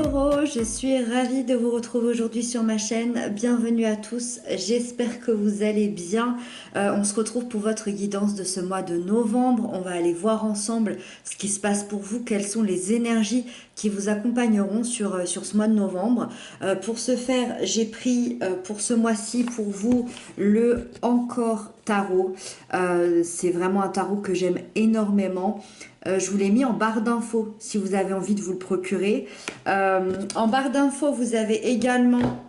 Taureau, je suis ravie de vous retrouver aujourd'hui sur ma chaîne. Bienvenue à tous, j'espère que vous allez bien. On se retrouve pour votre guidance de ce mois de novembre. On va aller voir ensemble ce qui se passe pour vous, quelles sont les énergies qui vous accompagneront sur ce mois de novembre. Pour ce faire, j'ai pris pour ce mois-ci pour vous le Encore Tarot. C'est vraiment un tarot que j'aime énormément. Je vous l'ai mis en barre d'infos si vous avez envie de vous le procurer. En barre d'infos, vous avez également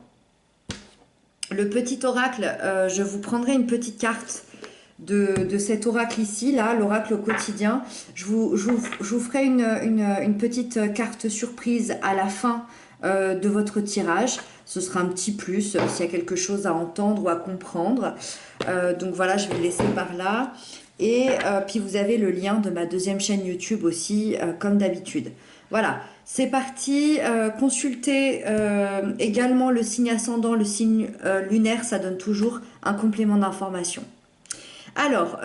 le petit oracle. Je vous prendrai une petite carte de cet oracle ici, là, l'oracle au quotidien. Je vous ferai une petite carte surprise à la fin de votre tirage. Ce sera un petit plus s'il y a quelque chose à entendre ou à comprendre. Donc voilà, je vais le laisser par là. Et puis vous avez le lien de ma deuxième chaîne YouTube aussi, comme d'habitude. Voilà, c'est parti. Consultez également le signe ascendant, le signe lunaire, ça donne toujours un complément d'information. Alors,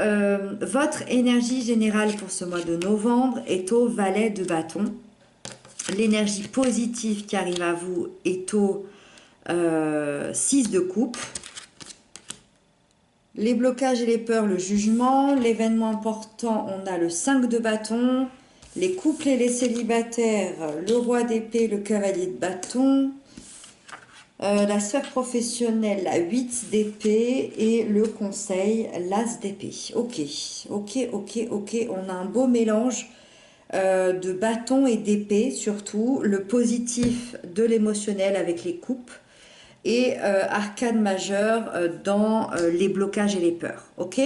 votre énergie générale pour ce mois de novembre est au valet de bâton. L'énergie positive qui arrive à vous est au 6 de coupe. Les blocages et les peurs, le jugement. L'événement important, on a le 5 de bâton. Les couples et les célibataires, le roi d'épée, le cavalier de bâton. La sphère professionnelle, la 8 d'épée. Et le conseil, l'as d'épée. Ok. On a un beau mélange de bâton et d'épée, surtout. Le positif de l'émotionnel avec les coupes. Et arcane majeure dans les blocages et les peurs. Ok ?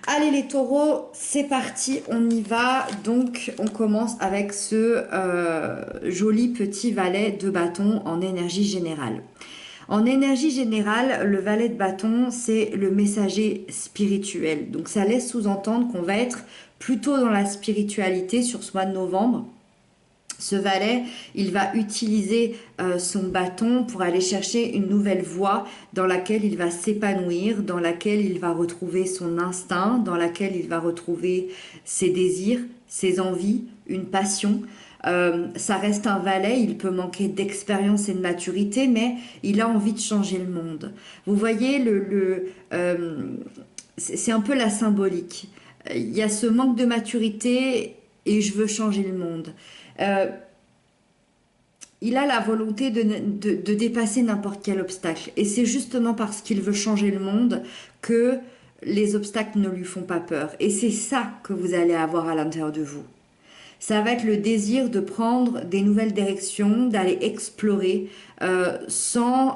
Allez les taureaux, c'est parti, on y va. Donc on commence avec ce joli petit valet de bâton en énergie générale. En énergie générale, le valet de bâton, c'est le messager spirituel. Donc ça laisse sous-entendre qu'on va être plutôt dans la spiritualité sur ce mois de novembre. Ce valet, il va utiliser son bâton pour aller chercher une nouvelle voie dans laquelle il va s'épanouir, dans laquelle il va retrouver son instinct, dans laquelle il va retrouver ses désirs, ses envies, une passion. Ça reste un valet, il peut manquer d'expérience et de maturité, mais il a envie de changer le monde. Vous voyez, c'est un peu la symbolique. Il y a ce manque de maturité et je veux changer le monde. Il a la volonté de dépasser n'importe quel obstacle. Et c'est justement parce qu'il veut changer le monde que les obstacles ne lui font pas peur. Et c'est ça que vous allez avoir à l'intérieur de vous. Ça va être le désir de prendre des nouvelles directions, d'aller explorer sans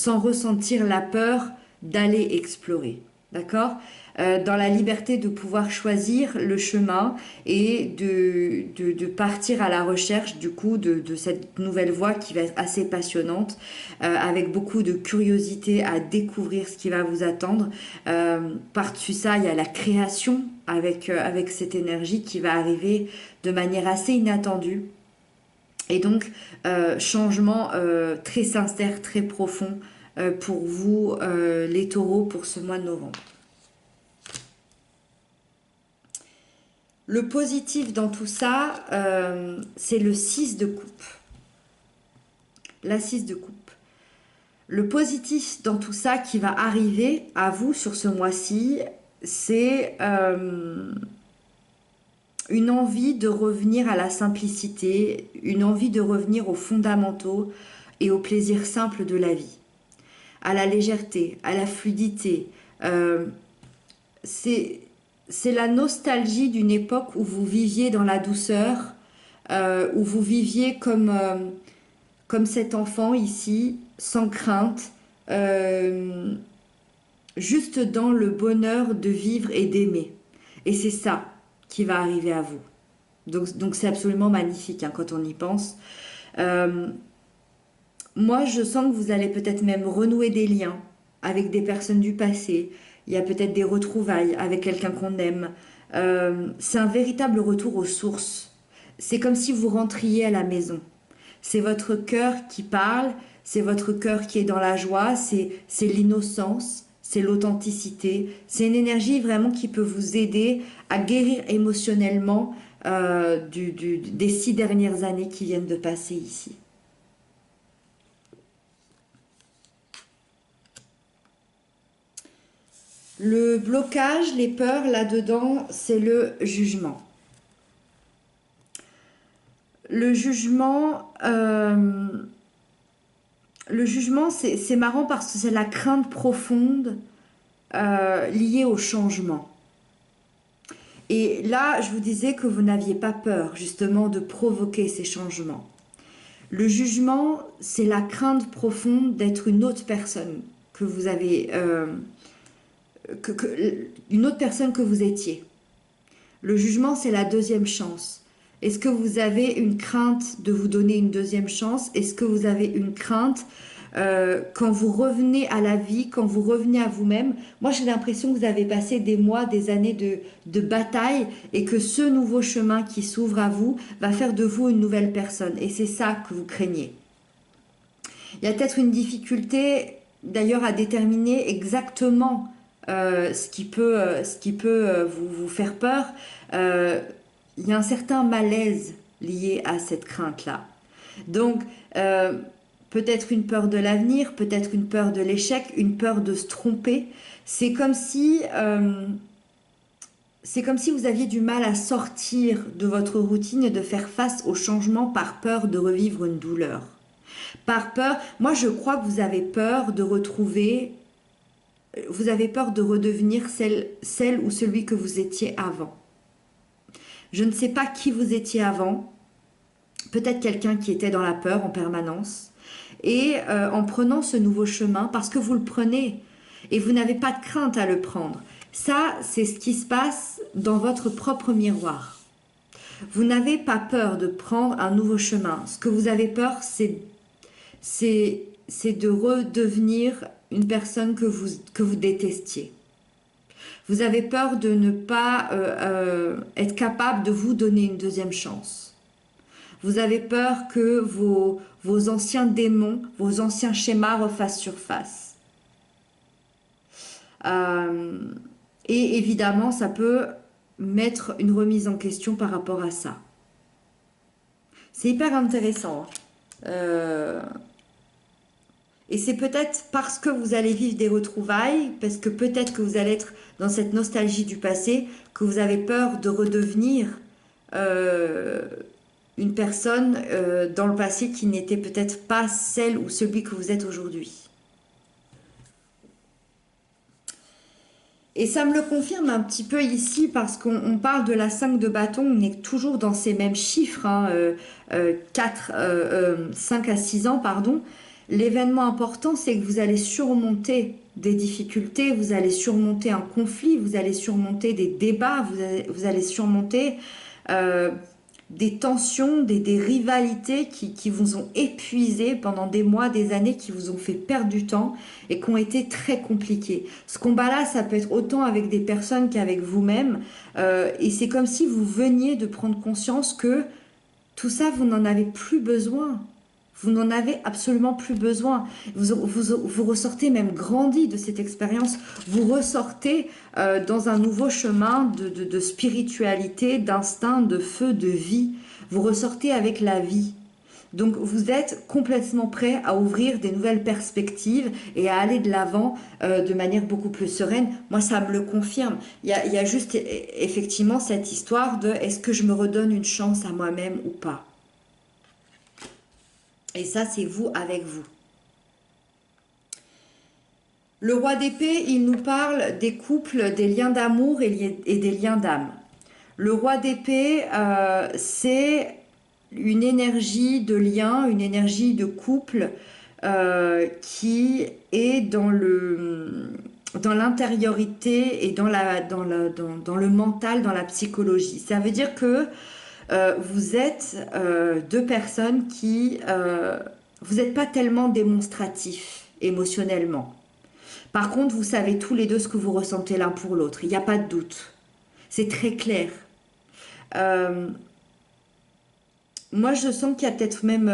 ressentir la peur d'aller explorer. D'accord ? Dans la liberté de pouvoir choisir le chemin et de partir à la recherche du coup de cette nouvelle voie qui va être assez passionnante, avec beaucoup de curiosité à découvrir ce qui va vous attendre. Par-dessus ça, il y a la création avec cette énergie qui va arriver de manière assez inattendue. Et donc, changement très sincère, très profond pour vous, les taureaux, pour ce mois de novembre. Le positif dans tout ça, c'est le 6 de coupe. La 6 de coupe. Le positif dans tout ça qui va arriver à vous sur ce mois-ci, c'est une envie de revenir à la simplicité, une envie de revenir aux fondamentaux et au plaisir simple de la vie, à la légèreté, à la fluidité. C'est la nostalgie d'une époque où vous viviez dans la douceur, où vous viviez comme cet enfant ici, sans crainte, juste dans le bonheur de vivre et d'aimer. Et c'est ça qui va arriver à vous. Donc c'est absolument magnifique hein, quand on y pense. Moi, je sens que vous allez peut-être même renouer des liens avec des personnes du passé. Il y a peut-être des retrouvailles avec quelqu'un qu'on aime. C'est un véritable retour aux sources. C'est comme si vous rentriez à la maison. C'est votre cœur qui parle, c'est votre cœur qui est dans la joie, c'est l'innocence, c'est l'authenticité. C'est une énergie vraiment qui peut vous aider à guérir émotionnellement des 6 dernières années qui viennent de passer ici. Le blocage, les peurs là-dedans, c'est le jugement. Le jugement, c'est marrant parce que c'est la crainte profonde liée au changement. Et là, je vous disais que vous n'aviez pas peur justement de provoquer ces changements. Le jugement, c'est la crainte profonde d'être une autre personne que vous avez, une autre personne que vous étiez. Le jugement, c'est la deuxième chance. Est-ce que vous avez une crainte de vous donner une deuxième chance? Est-ce que vous avez une crainte quand vous revenez à la vie, quand vous revenez à vous-même? Moi, j'ai l'impression que vous avez passé des mois, des années de bataille et que ce nouveau chemin qui s'ouvre à vous va faire de vous une nouvelle personne. Et c'est ça que vous craignez. Il y a peut-être une difficulté d'ailleurs à déterminer exactement ce qui peut vous faire peur. Il y a un certain malaise lié à cette crainte-là. Donc, peut-être une peur de l'avenir, peut-être une peur de l'échec, une peur de se tromper. C'est comme si vous aviez du mal à sortir de votre routine et de faire face au changement par peur de revivre une douleur. Par peur, moi je crois que vous avez peur de redevenir celle ou celui que vous étiez avant. Je ne sais pas qui vous étiez avant, peut-être quelqu'un qui était dans la peur en permanence. Et en prenant ce nouveau chemin, parce que vous le prenez et vous n'avez pas de crainte à le prendre, ça c'est ce qui se passe dans votre propre miroir. Vous n'avez pas peur de prendre un nouveau chemin. Ce que vous avez peur, c'est de redevenir une personne que vous détestiez. Vous avez peur de ne pas être capable de vous donner une deuxième chance. Vous avez peur que vos anciens démons, vos anciens schémas refassent surface. Et évidemment, ça peut mettre une remise en question par rapport à ça. C'est hyper intéressant. Et c'est peut-être parce que vous allez vivre des retrouvailles, parce que peut-être que vous allez être dans cette nostalgie du passé, que vous avez peur de redevenir une personne dans le passé qui n'était peut-être pas celle ou celui que vous êtes aujourd'hui. Et ça me le confirme un petit peu ici parce qu'on parle de la 5 de bâton, on est toujours dans ces mêmes chiffres, 5 à 6 ans, pardon. L'événement important, c'est que vous allez surmonter des difficultés, vous allez surmonter un conflit, vous allez surmonter des débats, vous allez surmonter des tensions, des rivalités qui vous ont épuisé pendant des mois, des années, qui vous ont fait perdre du temps et qui ont été très compliquées. Ce combat-là, ça peut être autant avec des personnes qu'avec vous-même. Et c'est comme si vous veniez de prendre conscience que tout ça, vous n'en avez plus besoin. Vous n'en avez absolument plus besoin. Vous ressortez même grandi de cette expérience. Vous ressortez dans un nouveau chemin de spiritualité, d'instinct, de feu, de vie. Vous ressortez avec la vie. Donc vous êtes complètement prêt à ouvrir des nouvelles perspectives et à aller de l'avant de manière beaucoup plus sereine. Moi, ça me le confirme. Il y a juste effectivement cette histoire de est-ce que je me redonne une chance à moi-même ou pas? Et ça, c'est vous avec vous. Le roi d'épée, il nous parle des couples, des liens d'amour et des liens d'âme. Le roi d'épée, c'est une énergie de lien, une énergie de couple qui est dans l'intériorité et dans le mental, dans la psychologie. Ça veut dire que vous êtes deux personnes qui... vous n'êtes pas tellement démonstratifs émotionnellement. Par contre, vous savez tous les deux ce que vous ressentez l'un pour l'autre. Il n'y a pas de doute. C'est très clair. Moi, je sens qu'il y a peut-être même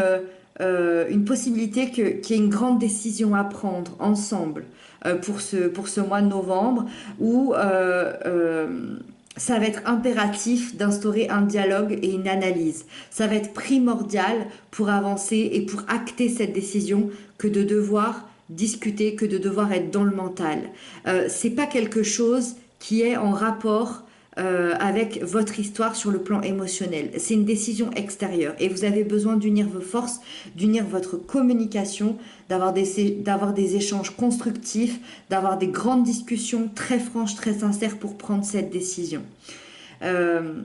une possibilité qu'il y ait une grande décision à prendre ensemble pour ce mois de novembre où ça va être impératif d'instaurer un dialogue et une analyse. Ça va être primordial pour avancer et pour acter cette décision que de devoir discuter, que de devoir être dans le mental. C'est pas quelque chose qui est en rapport avec votre histoire sur le plan émotionnel. C'est une décision extérieure et vous avez besoin d'unir vos forces, d'unir votre communication, d'avoir des échanges constructifs, d'avoir des grandes discussions très franches, très sincères pour prendre cette décision. Euh,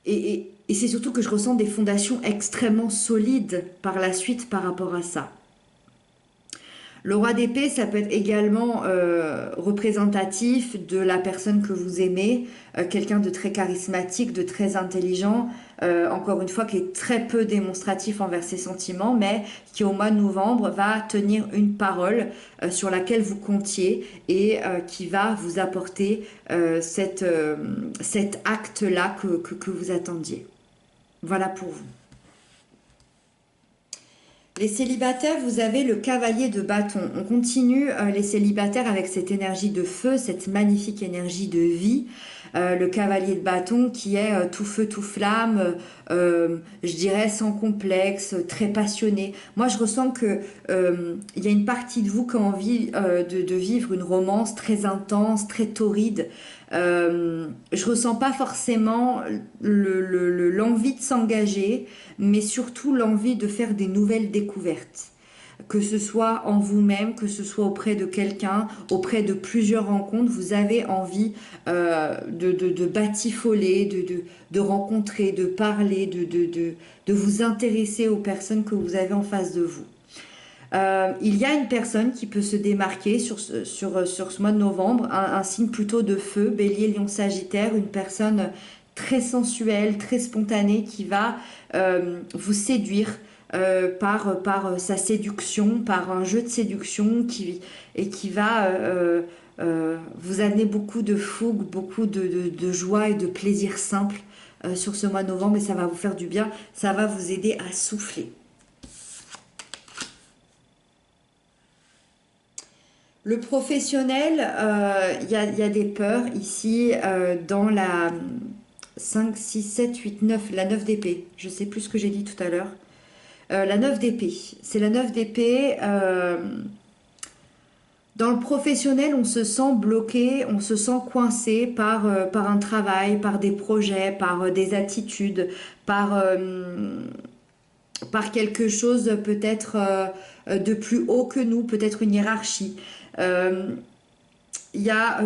et c'est surtout que je ressens des fondations extrêmement solides par la suite par rapport à ça. Le roi d'épée, ça peut être également représentatif de la personne que vous aimez, quelqu'un de très charismatique, de très intelligent, encore une fois qui est très peu démonstratif envers ses sentiments, mais qui au mois de novembre va tenir une parole sur laquelle vous comptiez et qui va vous apporter cet acte-là que vous attendiez. Voilà pour vous. Les célibataires, vous avez le cavalier de bâton. On continue les célibataires avec cette énergie de feu, cette magnifique énergie de vie. Le cavalier de bâton qui est tout feu, tout flamme, je dirais sans complexe, très passionné. Moi, je ressens que il y a une partie de vous qui a envie de vivre une romance très intense, très torride. Je ressens pas forcément l'envie de s'engager, mais surtout l'envie de faire des nouvelles découvertes. Que ce soit en vous-même, que ce soit auprès de quelqu'un, auprès de plusieurs rencontres, vous avez envie de batifoler, de rencontrer, de parler, de vous intéresser aux personnes que vous avez en face de vous. Il y a une personne qui peut se démarquer sur ce mois de novembre, un signe plutôt de feu, bélier, lion, sagittaire, une personne très sensuelle, très spontanée qui va vous séduire par sa séduction, par un jeu de séduction qui va vous amener beaucoup de fougue, beaucoup de joie et de plaisir simple sur ce mois de novembre et ça va vous faire du bien, ça va vous aider à souffler. Le professionnel, y a des peurs ici dans la 5, 6, 7, 8, 9, la 9 d'épée. Je sais plus ce que j'ai dit tout à l'heure. La 9 d'épée. C'est la 9 d'épée. Dans le professionnel, on se sent bloqué, on se sent coincé par un travail, par des projets, par des attitudes, par quelque chose peut-être de plus haut que nous, peut-être une hiérarchie. Euh, Il y a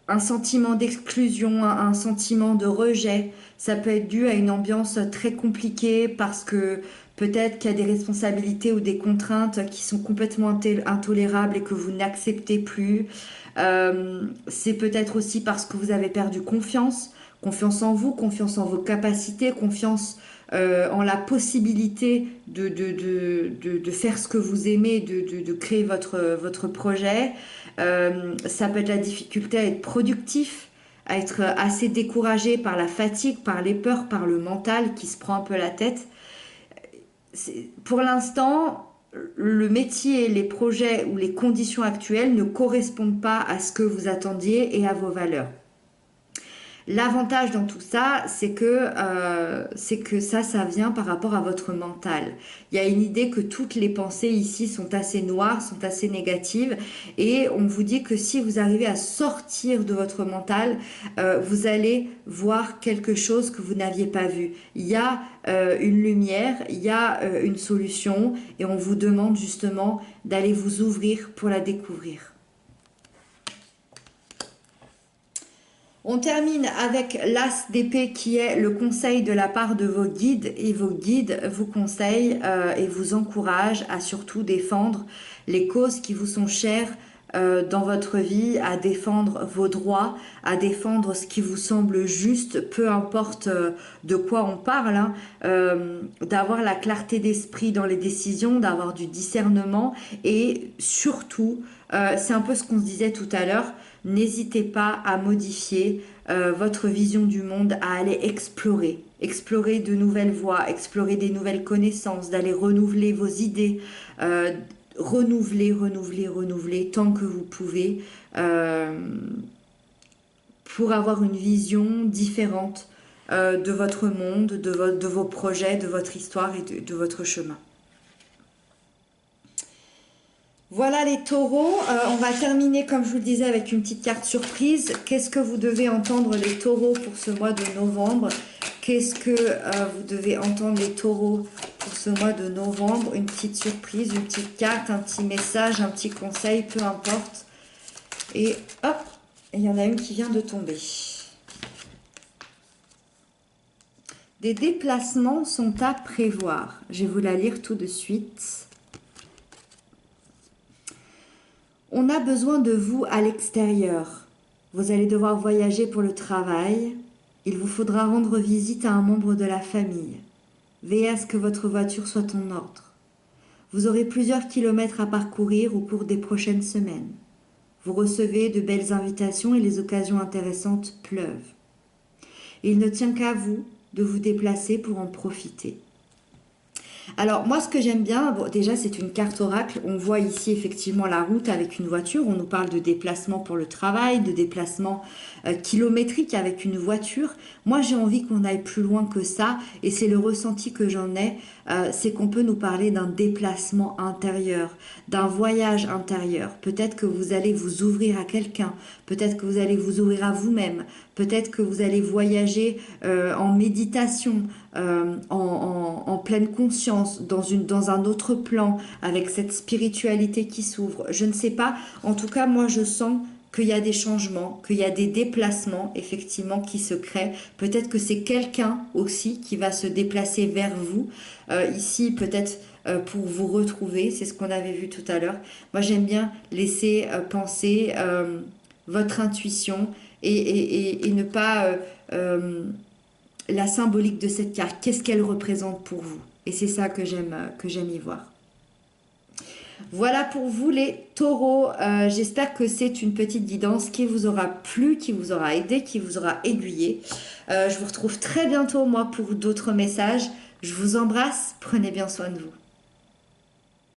un sentiment d'exclusion, un sentiment de rejet. Ça peut être dû à une ambiance très compliquée parce que peut-être qu'il y a des responsabilités ou des contraintes qui sont complètement intolérables et que vous n'acceptez plus. C'est peut-être aussi parce que vous avez perdu confiance, confiance en vous, confiance en vos capacités, confiance en la possibilité de faire ce que vous aimez, de créer votre projet. Ça peut être la difficulté à être productif, à être assez découragé par la fatigue, par les peurs, par le mental qui se prend un peu la tête. Pour l'instant, le métier, les projets ou les conditions actuelles ne correspondent pas à ce que vous attendiez et à vos valeurs. L'avantage dans tout ça, c'est que ça vient par rapport à votre mental. Il y a une idée que toutes les pensées ici sont assez noires, sont assez négatives, et on vous dit que si vous arrivez à sortir de votre mental, vous allez voir quelque chose que vous n'aviez pas vu. Il y a une lumière, il y a une solution, et on vous demande justement d'aller vous ouvrir pour la découvrir. On termine avec l'as d'épée qui est le conseil de la part de vos guides et vos guides vous conseillent et vous encouragent à surtout défendre les causes qui vous sont chères dans votre vie, à défendre vos droits, à défendre ce qui vous semble juste, peu importe de quoi on parle, hein, d'avoir la clarté d'esprit dans les décisions, d'avoir du discernement et surtout, c'est un peu ce qu'on se disait tout à l'heure, n'hésitez pas à modifier votre vision du monde, à aller explorer. explorer de nouvelles voies, explorer des nouvelles connaissances, d'aller renouveler vos idées, renouveler tant que vous pouvez pour avoir une vision différente de votre monde, de vos projets, de votre histoire et de votre chemin. Voilà les taureaux, on va terminer comme je vous le disais avec une petite carte surprise. Qu'est-ce que vous devez entendre les taureaux pour ce mois de novembre? Qu'est-ce que vous devez entendre les taureaux pour ce mois de novembre? Une petite surprise, une petite carte, un petit message, un petit conseil, peu importe. Et hop, il y en a une qui vient de tomber. Des déplacements sont à prévoir. Je vais vous la lire tout de suite. On a besoin de vous à l'extérieur. Vous allez devoir voyager pour le travail. Il vous faudra rendre visite à un membre de la famille. Veillez à ce que votre voiture soit en ordre. Vous aurez plusieurs kilomètres à parcourir au cours des prochaines semaines. Vous recevez de belles invitations et les occasions intéressantes pleuvent. Et il ne tient qu'à vous de vous déplacer pour en profiter. Alors moi ce que j'aime bien, bon, déjà c'est une carte oracle, on voit ici effectivement la route avec une voiture, on nous parle de déplacement pour le travail, de déplacement kilométrique avec une voiture. Moi j'ai envie qu'on aille plus loin que ça et c'est le ressenti que j'en ai, c'est qu'on peut nous parler d'un déplacement intérieur, d'un voyage intérieur. Peut-être que vous allez vous ouvrir à quelqu'un, peut-être que vous allez vous ouvrir à vous-même, peut-être que vous allez voyager en méditation, en pleine conscience, dans un autre plan, avec cette spiritualité qui s'ouvre. Je ne sais pas, en tout cas moi je sens qu'il y a des changements, qu'il y a des déplacements effectivement qui se créent. Peut-être que c'est quelqu'un aussi qui va se déplacer vers vous, ici peut-être pour vous retrouver, c'est ce qu'on avait vu tout à l'heure. Moi j'aime bien laisser penser votre intuition et ne pas... la symbolique de cette carte, qu'est-ce qu'elle représente pour vous? Et c'est ça que j'aime y voir. Voilà pour vous les taureaux. J'espère que c'est une petite guidance qui vous aura plu, qui vous aura aidé, qui vous aura aiguillé. Je vous retrouve très bientôt, moi, pour d'autres messages. Je vous embrasse. Prenez bien soin de vous.